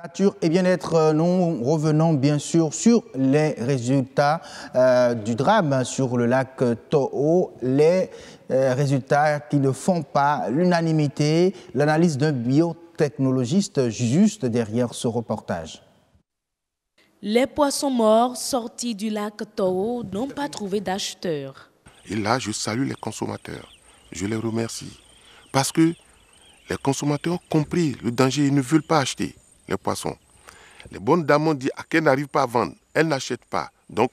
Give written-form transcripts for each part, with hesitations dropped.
Nature et bien-être, nous revenons bien sûr sur les résultats du drame sur le lac Toho, les résultats qui ne font pas l'unanimité, l'analyse d'un biotechnologiste juste derrière ce reportage. Les poissons morts sortis du lac Toho n'ont pas trouvé d'acheteurs. Et là, je salue les consommateurs, je les remercie parce que les consommateurs ont compris le danger, ils ne veulent pas acheter les poissons. Les bonnes dames ont dit qu'elles n'arrivent pas à vendre, elles n'achètent pas, donc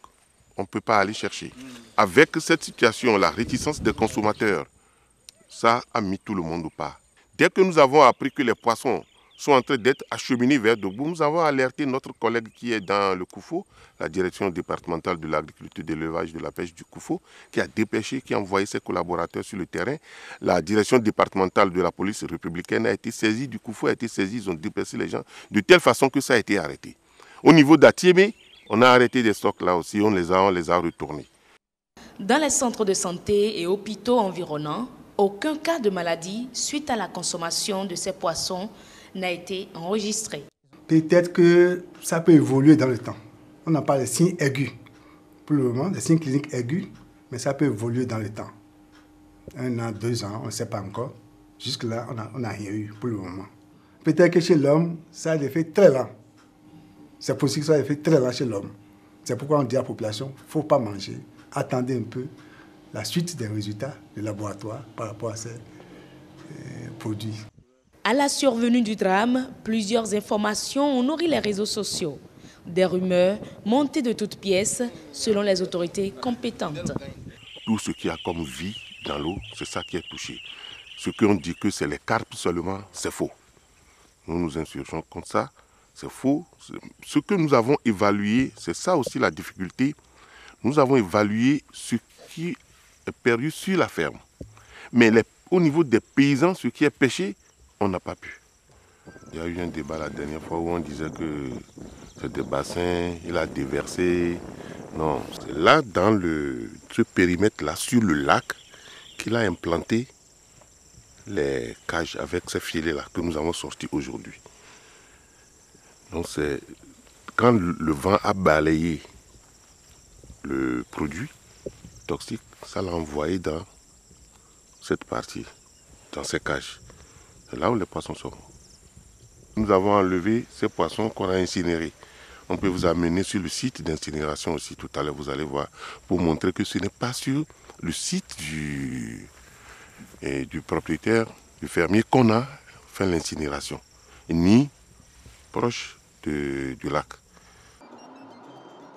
on ne peut pas aller chercher. Avec cette situation, la réticence des consommateurs, ça a mis tout le monde au pas. Dès que nous avons appris que les poissons sont en train d'être acheminés vers Dogbo, nous avons alerté notre collègue qui est dans le Koufo, la direction départementale de l'agriculture, de l'élevage, de la pêche du Koufo, qui a dépêché, qui a envoyé ses collaborateurs sur le terrain. La direction départementale de la police républicaine a été saisie, du Koufo a été saisie, ils ont dépêché les gens de telle façon que ça a été arrêté. Au niveau d'Atiémé, on a arrêté des stocks là aussi, on les a retournés. Dans les centres de santé et hôpitaux environnants, aucun cas de maladie suite à la consommation de ces poissons n'a été enregistré. Peut-être que ça peut évoluer dans le temps. On n'a pas les signes aigus. Pour le moment, les signes cliniques aigus, mais ça peut évoluer dans le temps. 1 an, 2 ans, on ne sait pas encore. Jusque-là, on n'a rien eu pour le moment. Peut-être que chez l'homme, ça a des effets très lents. C'est possible que ça ait des effets très lents chez l'homme. C'est pourquoi on dit à la population, il ne faut pas manger. Attendez un peu la suite des résultats du laboratoire par rapport à ces produits. À la survenue du drame, plusieurs informations ont nourri les réseaux sociaux. Des rumeurs montées de toutes pièces selon les autorités compétentes. Tout ce qui a comme vie dans l'eau, c'est ça qui est touché. Ce qu'on dit que c'est les carpes seulement, c'est faux. Nous nous insurgeons contre ça, c'est faux. Ce que nous avons évalué, c'est ça aussi la difficulté. Nous avons évalué ce qui est perdu sur la ferme. Mais au niveau des paysans, ce qui est pêché, on n'a pas pu. Il y a eu un débat la dernière fois où on disait que c'est des bassins, il a déversé. Non, c'est là dans ce périmètre-là, sur le lac, qu'il a implanté les cages avec ces filets-là que nous avons sortis aujourd'hui. Donc c'est quand le vent a balayé le produit toxique, ça l'a envoyé dans cette partie, dans ces cages. C'est là où les poissons sont. Nous avons enlevé ces poissons qu'on a incinérés. On peut vous amener sur le site d'incinération aussi tout à l'heure, vous allez voir, pour montrer que ce n'est pas sur le site du propriétaire, du fermier, qu'on a fait l'incinération, ni proche du lac.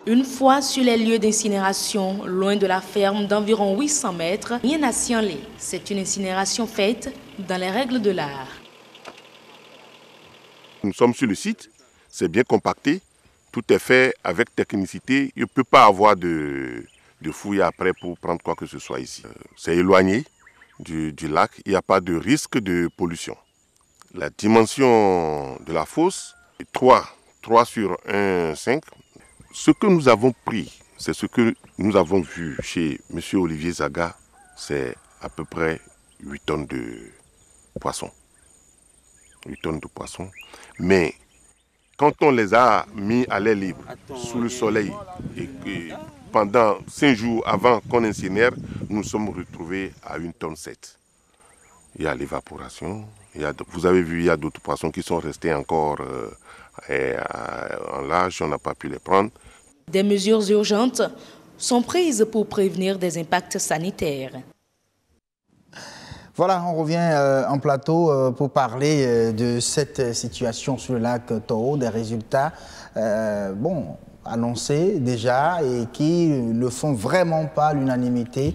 Une fois sur les lieux d'incinération, loin de la ferme d'environ 800 mètres, rien à signaler. C'est une incinération faite dans les règles de l'art. Nous sommes sur le site, c'est bien compacté, tout est fait avec technicité. Il ne peut pas avoir de fouilles après pour prendre quoi que ce soit ici. C'est éloigné du lac, il n'y a pas de risque de pollution. La dimension de la fosse est 3 sur 1,5. Ce que nous avons pris, c'est ce que nous avons vu chez M. Olivier Zaga, c'est à peu près 8 tonnes de poissons. 8 tonnes de poissons. Mais quand on les a mis à l'air libre, sous le soleil, et que pendant 5 jours avant qu'on incinère, nous nous sommes retrouvés à 1,7 tonne. Il y a l'évaporation. Vous avez vu, il y a d'autres poissons qui sont restés encore en large, on n'a pas pu les prendre. Des mesures urgentes sont prises pour prévenir des impacts sanitaires. Voilà, on revient en plateau pour parler de cette situation sur le lac Toho, des résultats annoncés déjà et qui ne font vraiment pas l'unanimité.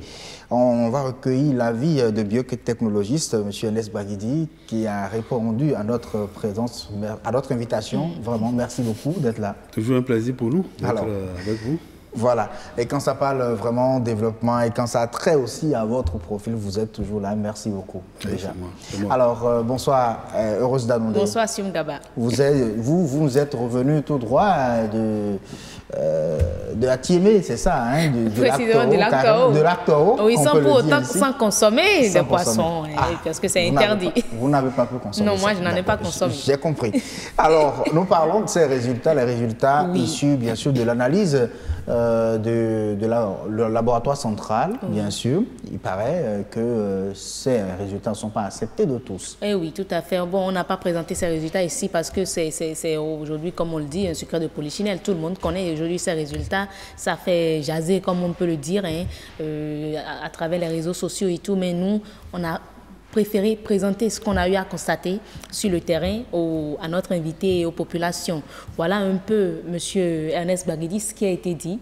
On va recueillir l'avis de biotechnologiste, M. Ernest Baguidi, qui a répondu à notre présence, à notre invitation. Vraiment, merci beaucoup d'être là. Toujours un plaisir pour nous d'être avec vous. Voilà. Et quand ça parle vraiment développement et quand ça a trait aussi à votre profil, vous êtes toujours là. Merci beaucoup, déjà. C'est moi. Alors, bonsoir, Heureuse Danondé. Bonsoir, Sium Gaba. Vous nous êtes revenu tout droit de Atiémé, c'est ça, hein, de l'Actoro. Oui, sans consommer des poissons, parce que c'est interdit. Vous n'avez pas pu consommer. Non, moi, je n'en ai pas consommé. J'ai compris. Alors, nous parlons de ces résultats, les résultats issus, bien sûr, de l'analyse le laboratoire central, bien sûr. Il paraît que ces résultats ne sont pas acceptés de tous. Eh oui, tout à fait. Bon, on n'a pas présenté ces résultats ici parce que c'est aujourd'hui, comme on le dit, un secret de polichinelle. Tout le monde connaît aujourd'hui ces résultats. Ça fait jaser, comme on peut le dire, hein, à travers les réseaux sociaux et tout. Mais nous, on a préféré présenter ce qu'on a eu à constater sur le terrain à notre invité et aux populations. Voilà un peu, M. Ernest Baguedi, ce qui a été dit.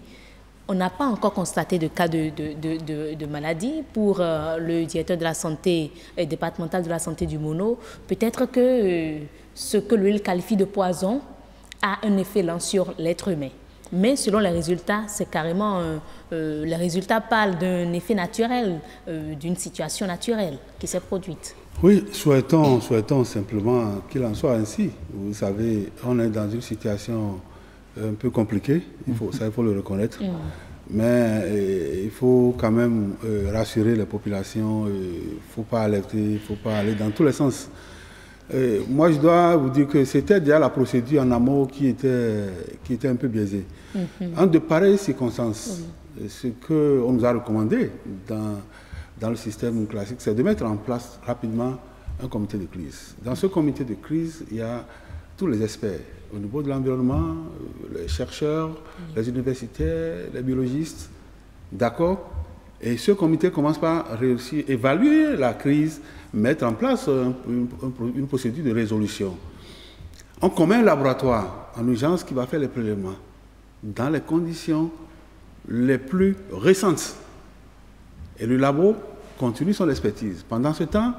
On n'a pas encore constaté de cas de maladie pour le directeur de la santé départemental de la santé du Mono. Peut-être que ce que lui qualifie de poison a un effet lent sur l'être humain. Mais selon les résultats, c'est carrément... les résultats parlent d'un effet naturel, d'une situation naturelle qui s'est produite. Oui, souhaitons simplement qu'il en soit ainsi. Vous savez, on est dans une situation un peu compliquée, il faut le reconnaître. Mais il faut quand même rassurer les populations, il ne faut pas alerter, il ne faut pas aller dans tous les sens. Moi, je dois vous dire que c'était déjà la procédure en amont qui était un peu biaisée. En de pareilles circonstances, ce qu'on nous a recommandé dans le système classique, c'est de mettre en place rapidement un comité de crise. Dans ce comité de crise, il y a tous les experts au niveau de l'environnement, les chercheurs, les universitaires, les biologistes, d'accord? Et ce comité commence par réussir à évaluer la crise, mettre en place une procédure de résolution. On commet un laboratoire en urgence qui va faire les prélèvements dans les conditions les plus récentes. Et le labo continue son expertise. Pendant ce temps,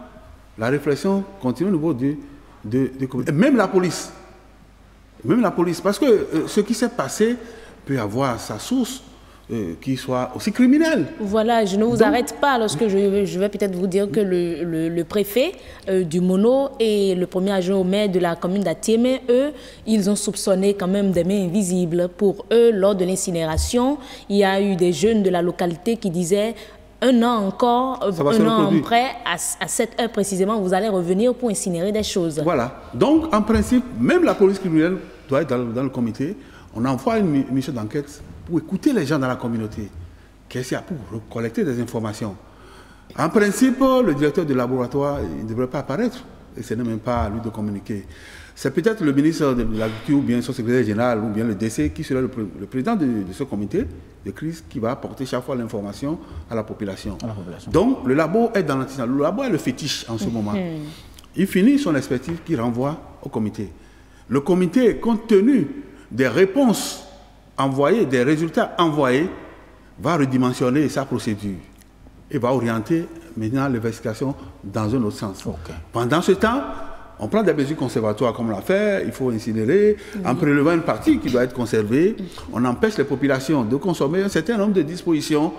la réflexion continue au niveau et même la police. Parce que ce qui s'est passé peut avoir sa source qui soit aussi criminel. Voilà, je ne vous arrête pas lorsque je vais peut-être vous dire que le préfet du Mono et le premier adjoint au maire de la commune d'Atiémé, eux, ils ont soupçonné quand même des mains invisibles. Pour eux, lors de l'incinération, il y a eu des jeunes de la localité qui disaient un an encore, un an après, à cette heure précisément, vous allez revenir pour incinérer des choses. Voilà. Donc, en principe, même la police criminelle doit être dans le comité. On envoie une mission d'enquête pour écouter les gens dans la communauté. Qu'est-ce qu'il y a pour collecter des informations. En principe, le directeur du laboratoire ne devrait pas apparaître. Et ce n'est même pas à lui de communiquer. C'est peut-être le ministre de l'Agriculture ou bien son secrétaire général ou bien le DC qui sera le président de ce comité de crise qui va apporter chaque fois l'information à la population. Donc, le labo est dans l'antisanté. Le labo est le fétiche en ce moment. Il finit son expertise qui renvoie au comité. Le comité, compte tenu des réponses envoyées, des résultats envoyés, va redimensionner sa procédure et va orienter maintenant l'investigation dans un autre sens. Pendant ce temps, on prend des mesures conservatoires comme on l'a fait, il faut incinérer, en prélevant une partie qui doit être conservée, on empêche les populations de consommer un certain nombre de dispositions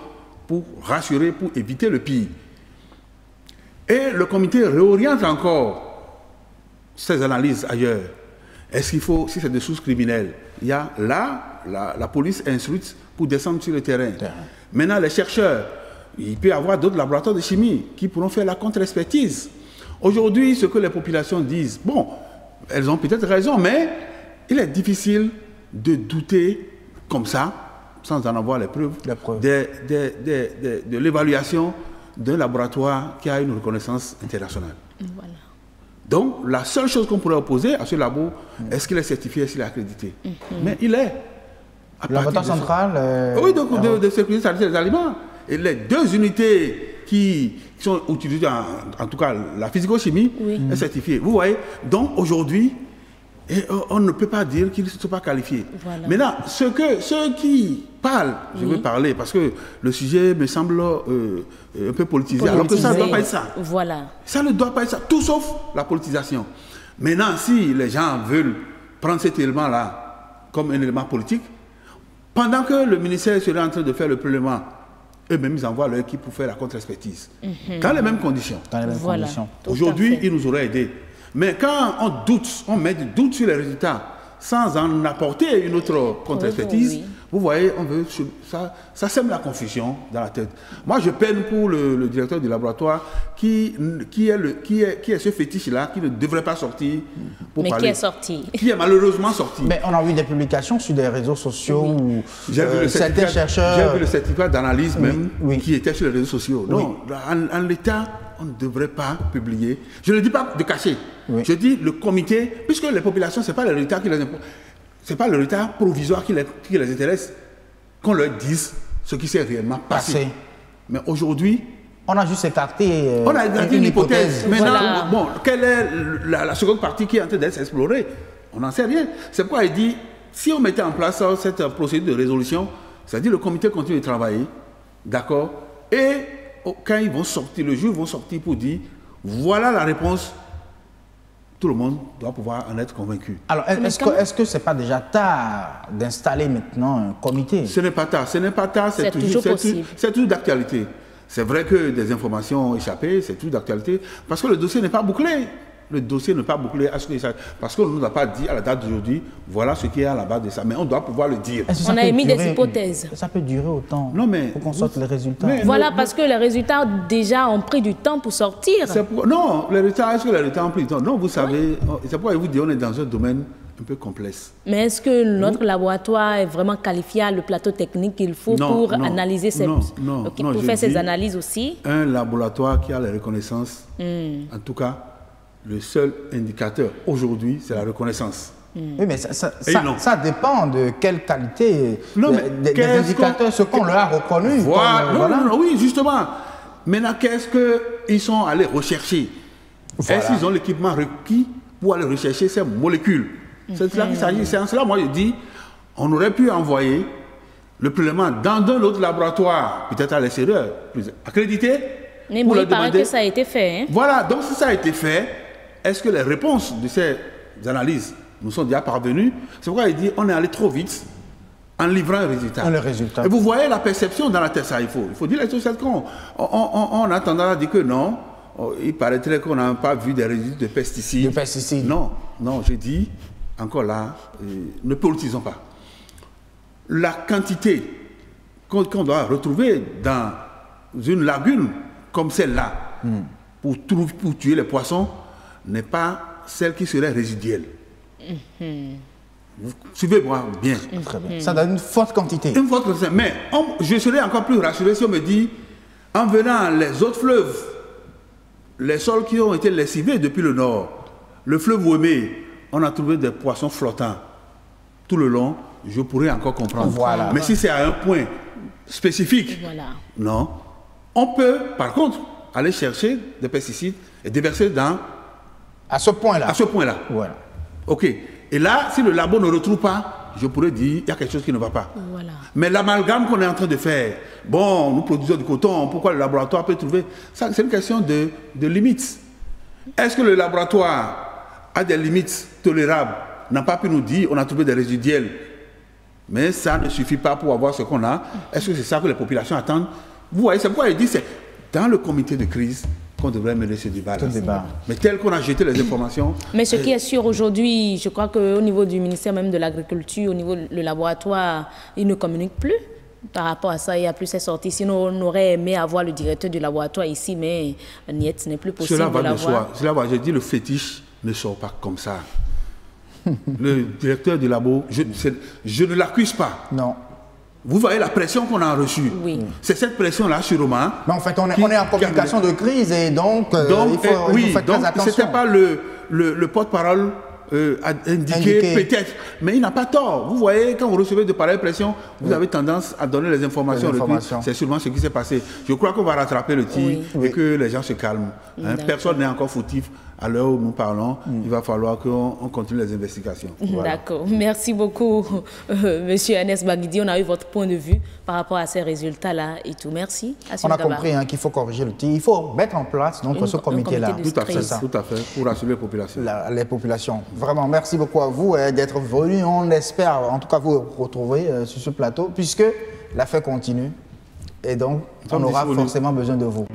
pour rassurer, pour éviter le pire. Et le comité réoriente encore ses analyses ailleurs. Est-ce qu'il faut, si c'est des sources criminelles, il y a là, la police instruite pour descendre sur le terrain. Maintenant, les chercheurs, il peut y avoir d'autres laboratoires de chimie qui pourront faire la contre-expertise. Aujourd'hui, ce que les populations disent, bon, elles ont peut-être raison, mais il est difficile de douter comme ça, sans en avoir les preuves, de l'évaluation d'un laboratoire qui a une reconnaissance internationale. Voilà. Donc, la seule chose qu'on pourrait opposer à ce labo, est-ce qu'il est certifié, est-ce qu'il est accrédité? Mais il est. Laboratoire central oui, donc de sécurité sanitaire des aliments. Et les deux unités qui sont utilisées, en tout cas la physico-chimie, est certifiée. Vous voyez? Donc, aujourd'hui, on ne peut pas dire qu'ils ne sont pas qualifiés. Voilà. Maintenant, ceux qui parlent, je veux parler, parce que le sujet me semble un peu politisé, alors que ça ne doit pas être ça. Voilà. Ça ne doit pas être ça, tout sauf la politisation. Maintenant, si les gens veulent prendre cet élément-là comme un élément politique, Pendant que le ministère serait en train de faire le prélèvement, eux-mêmes, ils envoient leur équipe pour faire la contre-expertise. Dans les mêmes conditions. Dans les mêmes conditions. Aujourd'hui, ils nous auraient aidés. Mais quand on doute, on met du doute sur les résultats, sans en apporter une autre contre-expertise, vous voyez, on veut, ça sème la confusion dans la tête. Moi, je peine pour le directeur du laboratoire qui est ce fétiche-là, qui ne devrait pas sortir pour parler. Mais qui est sorti. Qui est malheureusement sorti. Mais on a vu des publications sur des réseaux sociaux où certains chercheurs... J'ai vu le certificat d'analyse même qui était sur les réseaux sociaux. Oui. Non, en l'état, on ne devrait pas publier. Je ne dis pas de cacher. Oui. Je dis le comité, puisque les populations, ce n'est pas le résultat qui les importe. Ce n'est pas le résultat provisoire qui les intéresse, qu'on leur dise ce qui s'est réellement passé. Mais aujourd'hui... On a juste écarté on a écarté une hypothèse. Maintenant, voilà. bon, quelle est la seconde partie qui est en train d'être explorée? On n'en sait rien. C'est pourquoi il dit, si on mettait en place cette procédure de résolution, c'est-à-dire le comité continue de travailler, d'accord, et quand ils vont sortir, le jour, ils vont sortir pour dire, voilà la réponse, tout le monde doit pouvoir en être convaincu. Alors, est-ce que ce n'est pas déjà tard d'installer maintenant un comité? Ce n'est pas tard, c'est toujours possible. C'est toujours d'actualité. C'est vrai que des informations ont échappé, c'est toujours d'actualité, parce que le dossier n'est pas bouclé. Le dossier n'est pas bouclé parce qu'on ne nous a pas dit à la date d'aujourd'hui, voilà ce qui est à la base de ça. Mais on doit pouvoir le dire. On a émis des hypothèses. Ça peut durer autant pour qu'on sorte les résultats. Voilà, parce que les résultats déjà ont pris du temps pour sortir. Non, les résultats, est-ce que les résultats ont pris du temps? Non, vous savez, c'est pourquoi je vous dis, on est dans un domaine un peu complexe. Mais est-ce que notre laboratoire est vraiment qualifié à le plateau technique qu'il faut pour analyser pour faire ces analyses aussi? Un laboratoire qui a les reconnaissances, en tout cas, le seul indicateur aujourd'hui, c'est la reconnaissance. Oui, mais ça dépend de quelle qualité des indicateurs, ce qu'on leur a reconnu. Voilà. Oui, justement. Maintenant, qu'est-ce qu'ils sont allés rechercher? Est-ce qu'ils ont l'équipement requis pour aller rechercher ces molécules? C'est cela qu'il s'agit. C'est en cela, moi, je dis, on aurait pu envoyer le prélèvement dans un autre laboratoire, peut-être à l'extérieur, plus accrédité. Mais il paraît que ça a été fait. Voilà, donc si ça a été fait, est-ce que les réponses de ces analyses nous sont déjà parvenues? C'est pourquoi il dit on est allé trop vite en livrant un résultat. Et vous voyez la perception dans la tête, ça, il faut dire les choses qu'on on a tendance à dire que non, il paraîtrait qu'on n'a pas vu des résidus de pesticides. Non, je dis, encore là, ne politisons pas. La quantité qu'on doit retrouver dans une lagune comme celle-là, pour tuer les poissons, n'est pas celle qui serait résiduelle. Vous suivez-moi bien. Très bien. Ça donne une forte quantité. Une forte quantité. Mais je serais encore plus rassuré si on me dit, en venant les autres fleuves, les sols qui ont été lessivés depuis le nord, le fleuve Ouémé, on a trouvé des poissons flottants tout le long, je pourrais encore comprendre. Voilà. Mais si c'est à un point spécifique, non. On peut, par contre, aller chercher des pesticides et déverser à ce point-là. Voilà. OK. Et là, si le labo ne retrouve pas, je pourrais dire, il y a quelque chose qui ne va pas. Voilà. Mais l'amalgame qu'on est en train de faire, bon, nous produisons du coton, pourquoi le laboratoire peut trouver? Ça, c'est une question de limites. Est-ce que le laboratoire a des limites tolérables? N'a pas pu nous dire, on a trouvé des résiduels. Mais ça ne suffit pas pour avoir ce qu'on a. Est-ce que c'est ça que les populations attendent? Vous voyez, c'est pourquoi il dit, c'est dans le comité de crise qu'on devrait mener ce débat-là. Mais tel qu'on a jeté les informations... Mais ce qui est sûr aujourd'hui, je crois qu'au niveau du ministère même de l'Agriculture, au niveau du laboratoire, ils ne communiquent plus. Par rapport à ça, il n'y a plus ces sorties. Sinon, on aurait aimé avoir le directeur du laboratoire ici, mais niet, ce n'est plus possible de l'avoir. Cela va, je dis, le fétiche ne sort pas comme ça. Le directeur du labo, je ne l'accuse pas. Non. Vous voyez la pression qu'on a reçue. Oui. C'est cette pression-là, sûrement. Mais en fait, on est en communication de crise et donc il faut faire très attention. C'était pas le porte-parole indiqué peut-être, mais il n'a pas tort. Vous voyez, quand vous recevez de pareilles pressions, vous avez tendance à donner les informations. C'est sûrement ce qui s'est passé. Je crois qu'on va rattraper le tir et que les gens se calment. Personne n'est encore fautif à l'heure où nous parlons, il va falloir qu'on continue les investigations. Voilà. D'accord. Merci beaucoup, Monsieur Ernest Baguidi. On a eu votre point de vue par rapport à ces résultats-là et tout. Merci. On a compris qu'il faut corriger le tir. Il faut mettre en place donc, ce comité-là. Tout à fait, pour rassurer les populations. Les populations. Vraiment, merci beaucoup à vous d'être venus. On espère, en tout cas, vous retrouver sur ce plateau, puisque l'affaire continue. Et donc, on aura forcément besoin de vous.